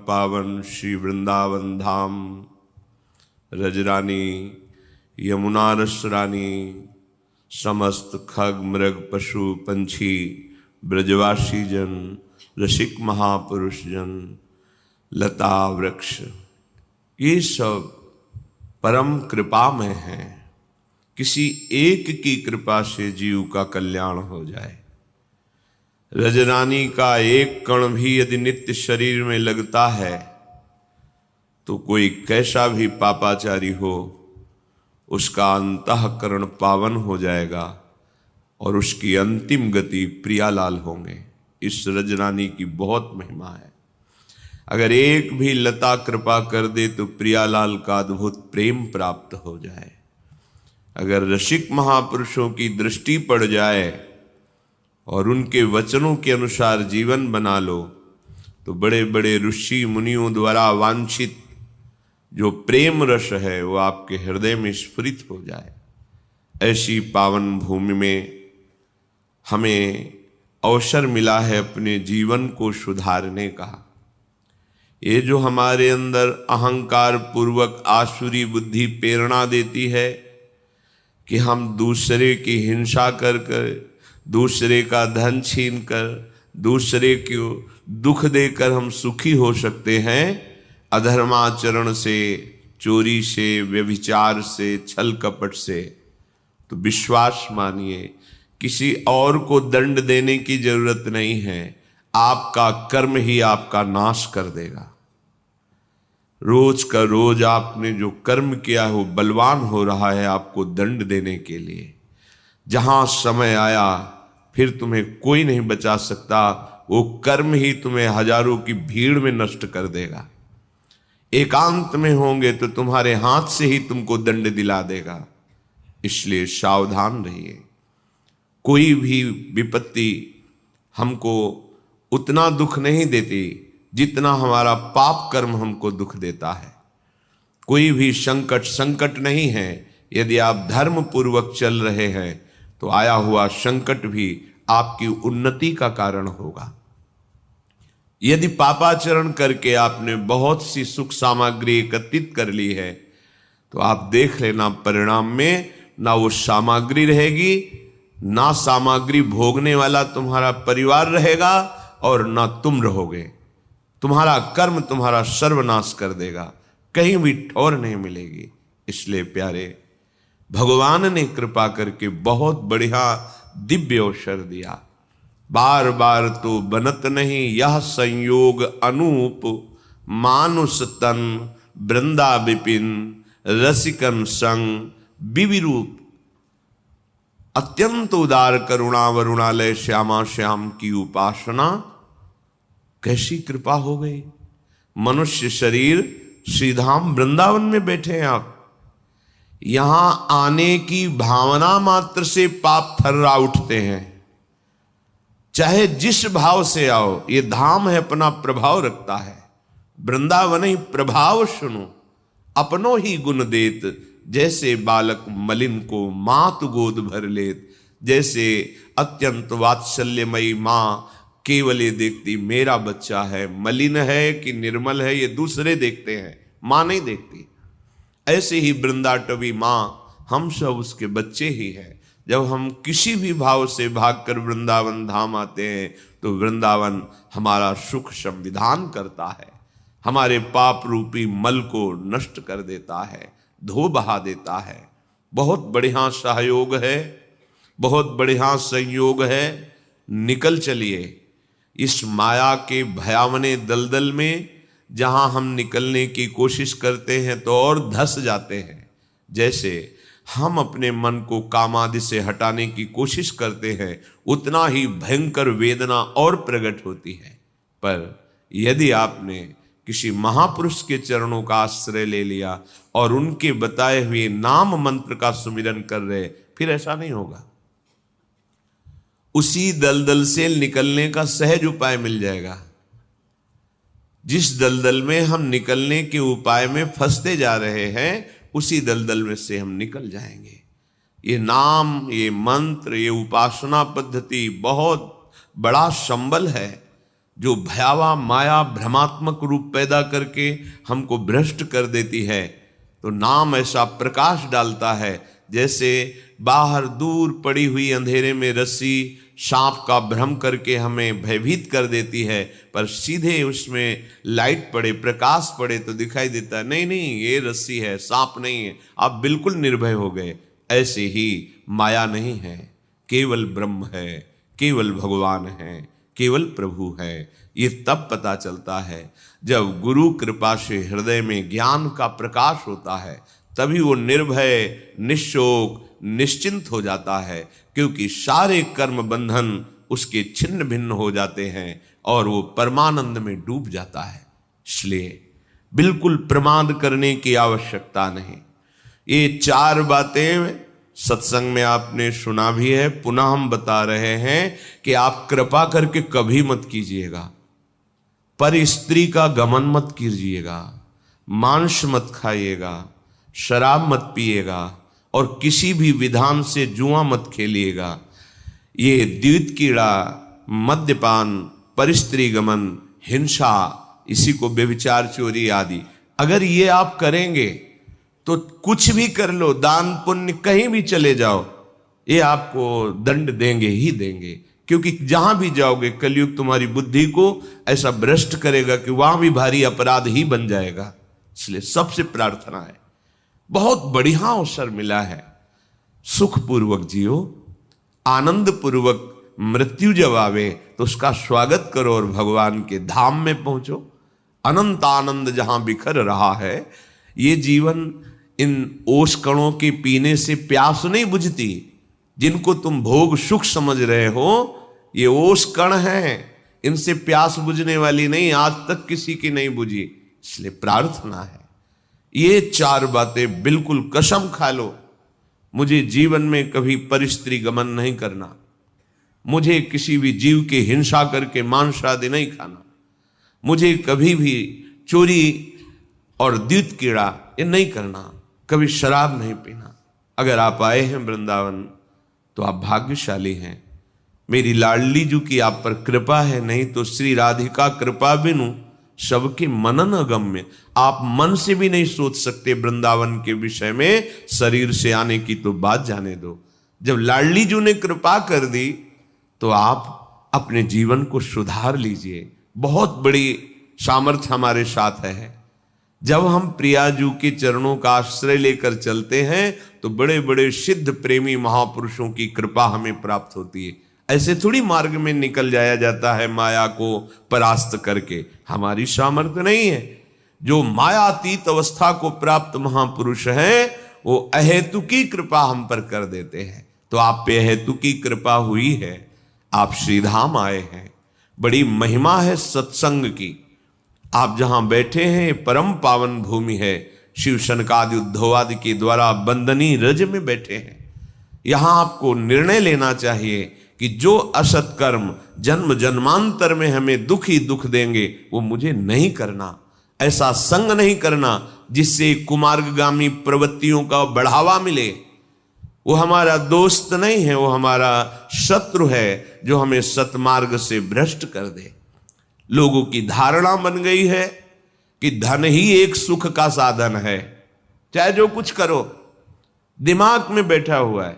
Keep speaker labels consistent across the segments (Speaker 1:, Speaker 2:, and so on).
Speaker 1: पावन श्री वृंदावन धाम, रजरानी यमुना रस रानी, समस्त खग मृग पशु पंछी, ब्रजवासी जन, रसिक महापुरुष जन, लता वृक्ष, ये सब परम कृपा में हैं। किसी एक की कृपा से जीव का कल्याण हो जाए। रजरानी का एक कण भी यदि नित्य शरीर में लगता है तो कोई कैसा भी पापाचारी हो, उसका अंतःकरण पावन हो जाएगा और उसकी अंतिम गति प्रियालाल होंगे। इस रजरानी की बहुत महिमा है। अगर एक भी लता कृपा कर दे तो प्रियालाल का अद्भुत प्रेम प्राप्त हो जाए। अगर रसिक महापुरुषों की दृष्टि पड़ जाए और उनके वचनों के अनुसार जीवन बना लो तो बड़े बड़े ऋषि मुनियों द्वारा वांछित जो प्रेम रस है वो आपके हृदय में स्फुरित हो जाए। ऐसी पावन भूमि में हमें अवसर मिला है अपने जीवन को सुधारने का। ये जो हमारे अंदर अहंकार पूर्वक आसुरी बुद्धि प्रेरणा देती है कि हम दूसरे की हिंसा कर कर, दूसरे का धन छीन कर, दूसरे को दुख देकर हम सुखी हो सकते हैं, अधर्माचरण से, चोरी से, व्यभिचार से, छल कपट से, तो विश्वास मानिए किसी और को दंड देने की जरूरत नहीं है। आपका कर्म ही आपका नाश कर देगा। रोज का रोज आपने जो कर्म किया है वो बलवान हो रहा है आपको दंड देने के लिए। जहां समय आया फिर तुम्हें कोई नहीं बचा सकता, वो कर्म ही तुम्हें हजारों की भीड़ में नष्ट कर देगा। एकांत में होंगे तो तुम्हारे हाथ से ही तुमको दंड दिला देगा। इसलिए सावधान रहिए। कोई भी विपत्ति हमको उतना दुख नहीं देती जितना हमारा पाप कर्म हमको दुख देता है। कोई भी संकट नहीं है। यदि आप धर्म पूर्वक चल रहे हैं तो आया हुआ संकट भी आपकी उन्नति का कारण होगा। यदि पापाचरण करके आपने बहुत सी सुख सामग्री एकत्रित कर ली है तो आप देख लेना परिणाम में ना वो सामग्री रहेगी, ना सामग्री भोगने वाला तुम्हारा परिवार रहेगा और ना तुम रहोगे। तुम्हारा कर्म तुम्हारा सर्वनाश कर देगा, कहीं भी ठौर नहीं मिलेगी। इसलिए प्यारे, भगवान ने कृपा करके बहुत बढ़िया दिव्य अवसर दिया। बार बार तो बनत नहीं यह संयोग अनूप, मानुष तन वृंदा विपिन, रसिकन संग विविरूप। अत्यंत उदार करुणा वरुणालय श्यामा श्याम की उपासना, कैसी कृपा हो गई। मनुष्य शरीर श्रीधाम वृंदावन में बैठे हैं आप। यहां आने की भावना मात्र से पाप थर्रा उठते हैं। चाहे जिस भाव से आओ, ये धाम है अपना प्रभाव रखता है। वृंदावन ही प्रभाव सुनो, अपनो ही गुण देत, जैसे बालक मलिन को मात गोद भर लेत। जैसे अत्यंत वात्सल्यमयी माँ केवल ये देखती मेरा बच्चा है, मलिन है कि निर्मल है ये दूसरे देखते हैं, माँ नहीं देखती। ऐसे ही वृंदाटवी माँ हम सब उसके बच्चे ही हैं। जब हम किसी भी भाव से भागकर वृंदावन धाम आते हैं तो वृंदावन हमारा सुख संविधान करता है, हमारे पाप रूपी मल को नष्ट कर देता है, धो बहा देता है। बहुत बढ़िया सहयोग है, बहुत बढ़िया संयोग है। निकल चलिए इस माया के भयावने दलदल में। जहां हम निकलने की कोशिश करते हैं तो और धंस जाते हैं। जैसे हम अपने मन को कामादि से हटाने की कोशिश करते हैं, उतना ही भयंकर वेदना और प्रकट होती है। पर यदि आपने किसी महापुरुष के चरणों का आश्रय ले लिया और उनके बताए हुए नाम मंत्र का सुमिरन कर रहे, फिर ऐसा नहीं होगा। उसी दलदल से निकलने का सहज उपाय मिल जाएगा। जिस दलदल में हम निकलने के उपाय में फंसते जा रहे हैं, उसी दलदल में से हम निकल जाएंगे। ये नाम, ये मंत्र, ये उपासना पद्धति बहुत बड़ा संबल है। जो भयावह माया भ्रमात्मक रूप पैदा करके हमको भ्रष्ट कर देती है, तो नाम ऐसा प्रकाश डालता है जैसे बाहर दूर पड़ी हुई अंधेरे में रस्सी सांप का भ्रम करके हमें भयभीत कर देती है, पर सीधे उसमें लाइट पड़े, प्रकाश पड़े तो दिखाई देता है नहीं नहीं ये रस्सी है, सांप नहीं है, आप बिल्कुल निर्भय हो गए। ऐसे ही माया नहीं है, केवल ब्रह्म है, केवल भगवान है, केवल प्रभु है। ये तब पता चलता है जब गुरु कृपा से हृदय में ज्ञान का प्रकाश होता है, तभी वो निर्भय, निश्शोक, निश्चिंत हो जाता है, क्योंकि सारे कर्म बंधन उसके छिन्न भिन्न हो जाते हैं और वो परमानंद में डूब जाता है। इसलिए बिल्कुल प्रमाद करने की आवश्यकता नहीं। ये 4 बातें सत्संग में आपने सुना भी है, पुनः हम बता रहे हैं कि आप कृपा करके कभी मत कीजिएगा। पर स्त्री का गमन मत कीजिएगा, मांस मत खाइएगा, शराब मत पिएगा और किसी भी विधान से जुआ मत खेलिएगा। ये द्वित कीड़ा, मद्यपान, परस्त्री गमन, हिंसा, इसी को व्यभिचार, चोरी आदि, अगर ये आप करेंगे तो कुछ भी कर लो, दान पुण्य कहीं भी चले जाओ, ये आपको दंड देंगे ही देंगे। क्योंकि जहां भी जाओगे कलयुग तुम्हारी बुद्धि को ऐसा भ्रष्ट करेगा कि वहां भी भारी अपराध ही बन जाएगा। इसलिए सबसे प्रार्थना है, बहुत बढ़िया अवसर मिला है, सुखपूर्वक जियो, आनंद पूर्वक मृत्यु जब आवे तो उसका स्वागत करो और भगवान के धाम में पहुंचो। अनंत आनंद जहां बिखर रहा है, ये जीवन इन ओस कणों के पीने से प्यास नहीं बुझती। जिनको तुम भोग सुख समझ रहे हो, ये ओस कण हैं, इनसे प्यास बुझने वाली नहीं, आज तक किसी की नहीं बुझी। इसलिए प्रार्थना है, ये 4 बातें बिल्कुल कसम खा लो, मुझे जीवन में कभी परस्त्री गमन नहीं करना, मुझे किसी भी जीव की हिंसा करके मांस आदि नहीं खाना, मुझे कभी भी चोरी और द्वित कीड़ा ये नहीं करना, कभी शराब नहीं पीना। अगर आप आए हैं वृंदावन तो आप भाग्यशाली हैं, मेरी लाडली जू की आप पर कृपा है, नहीं तो श्री राधिका कृपा बिनु सबके मनन अगम्य। आप मन से भी नहीं सोच सकते वृंदावन के विषय में, शरीर से आने की तो बात जाने दो। जब लाडली जू ने कृपा कर दी तो आप अपने जीवन को सुधार लीजिए। बहुत बड़ी सामर्थ्य हमारे साथ है। जब हम प्रियाजू के चरणों का आश्रय लेकर चलते हैं तो बड़े बड़े सिद्ध प्रेमी महापुरुषों की कृपा हमें प्राप्त होती है। ऐसे थोड़ी मार्ग में निकल जाया जाता है माया को परास्त करके, हमारी सामर्थ्य नहीं है। जो मायातीत अवस्था को प्राप्त महापुरुष हैं वो अहेतुकी कृपा हम पर कर देते हैं। तो आप पे अहेतुकी कृपा हुई है, आप श्रीधाम आए हैं, बड़ी महिमा है सत्संग की। आप जहां बैठे हैं परम पावन भूमि है, शिव शनकादि उद्धवादि के द्वारा बंदनी रज में बैठे हैं। यहां आपको निर्णय लेना चाहिए कि जो असत कर्म जन्म जन्मांतर में हमें दुख ही दुख देंगे वो मुझे नहीं करना। ऐसा संग नहीं करना जिससे कुमार्गगामी प्रवृत्तियों का बढ़ावा मिले। वो हमारा दोस्त नहीं है, वो हमारा शत्रु है जो हमें सतमार्ग से भ्रष्ट कर दे। लोगों की धारणा बन गई है कि धन ही एक सुख का साधन है, चाहे जो कुछ करो, दिमाग में बैठा हुआ है।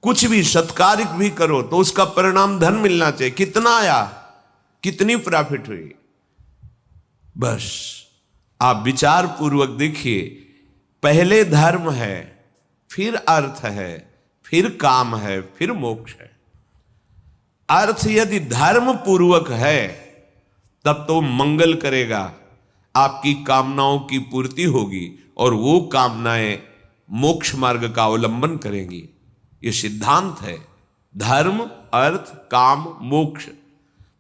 Speaker 1: कुछ भी सत्कारिक भी करो तो उसका परिणाम धन मिलना चाहिए। कितना आया, कितनी प्रॉफिट हुई, बस आप विचार पूर्वक देखिए। पहले धर्म है, फिर अर्थ है, फिर काम है, फिर मोक्ष है। अर्थ यदि धर्म पूर्वक है तब तो मंगल करेगा, आपकी कामनाओं की पूर्ति होगी और वो कामनाएं मोक्ष मार्ग का अवलंबन करेंगी। ये सिद्धांत है। धर्म, अर्थ, काम, मोक्ष।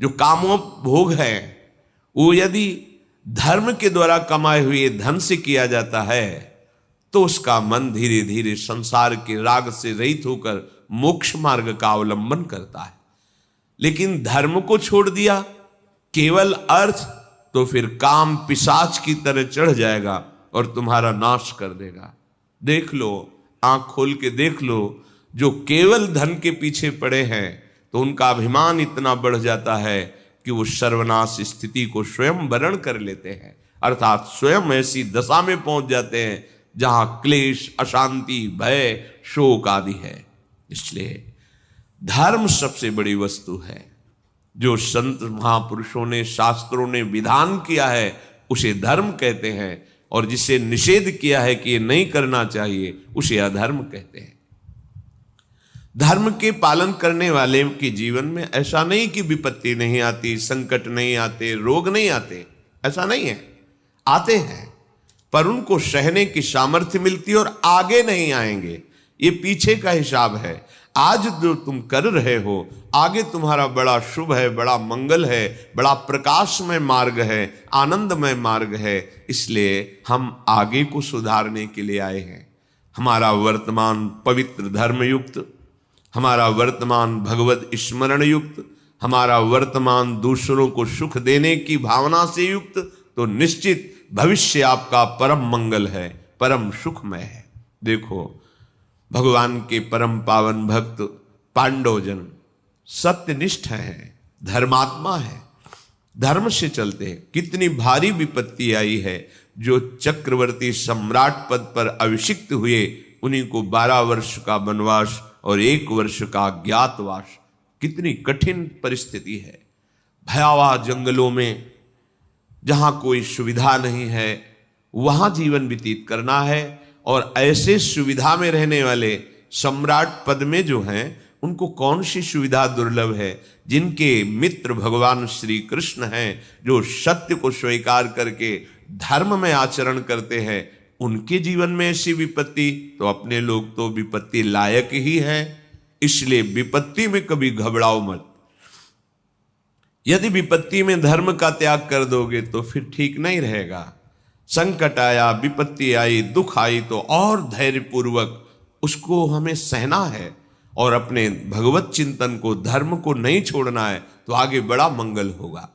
Speaker 1: जो कामोपभोग है वो यदि धर्म के द्वारा कमाए हुए धन से किया जाता है तो उसका मन धीरे धीरे संसार के राग से रहित होकर मोक्ष मार्ग का अवलंबन करता है। लेकिन धर्म को छोड़ दिया, केवल अर्थ, तो फिर काम पिशाच की तरह चढ़ जाएगा और तुम्हारा नाश कर देगा। देख लो, आंख खोल के देख लो, जो केवल धन के पीछे पड़े हैं तो उनका अभिमान इतना बढ़ जाता है कि वो सर्वनाश स्थिति को स्वयं वरण कर लेते हैं, अर्थात स्वयं ऐसी दशा में पहुंच जाते हैं जहां क्लेश, अशांति, भय, शोक आदि है। इसलिए धर्म सबसे बड़ी वस्तु है। जो संत महापुरुषों ने, शास्त्रों ने विधान किया है उसे धर्म कहते हैं, और जिसे निषेध किया है कि ये नहीं करना चाहिए उसे अधर्म कहते हैं। धर्म के पालन करने वाले के जीवन में ऐसा नहीं कि विपत्ति नहीं आती, संकट नहीं आते, रोग नहीं आते, ऐसा नहीं है, आते हैं, पर उनको सहने की सामर्थ्य मिलती है और आगे नहीं आएंगे। ये पीछे का हिसाब है। आज जो तुम कर रहे हो आगे तुम्हारा बड़ा शुभ है, बड़ा मंगल है, बड़ा प्रकाशमय मार्ग है, आनंदमय मार्ग है। इसलिए हम आगे को सुधारने के लिए आए हैं। हमारा वर्तमान पवित्र धर्म युक्त, हमारा वर्तमान भगवत स्मरण युक्त, हमारा वर्तमान दूसरों को सुख देने की भावना से युक्त, तो निश्चित भविष्य आपका परम मंगल है, परम सुखमय है। देखो, भगवान के परम पावन भक्त पांडवजन सत्यनिष्ठ हैं, धर्मात्मा है, धर्म से चलते हैं। कितनी भारी विपत्ति आई है। जो चक्रवर्ती सम्राट पद पर अभिषिक्त हुए उन्हीं को 12 वर्ष का वनवास और 1 वर्ष का अज्ञातवास। कितनी कठिन परिस्थिति है। भयावह जंगलों में जहां कोई सुविधा नहीं है वहां जीवन व्यतीत करना है। और ऐसे सुविधा में रहने वाले सम्राट पद में जो हैं उनको कौन सी सुविधा दुर्लभ है। जिनके मित्र भगवान श्री कृष्ण हैं, जो सत्य को स्वीकार करके धर्म में आचरण करते हैं, उनके जीवन में ऐसी विपत्ति, तो अपने लोग तो विपत्ति लायक ही हैं। इसलिए विपत्ति में कभी घबराओ मत। यदि विपत्ति में धर्म का त्याग कर दोगे तो फिर ठीक नहीं रहेगा। संकट आया, विपत्ति आई, दुख आई तो और धैर्यपूर्वक उसको हमें सहना है और अपने भगवत चिंतन को, धर्म को नहीं छोड़ना है, तो आगे बड़ा मंगल होगा।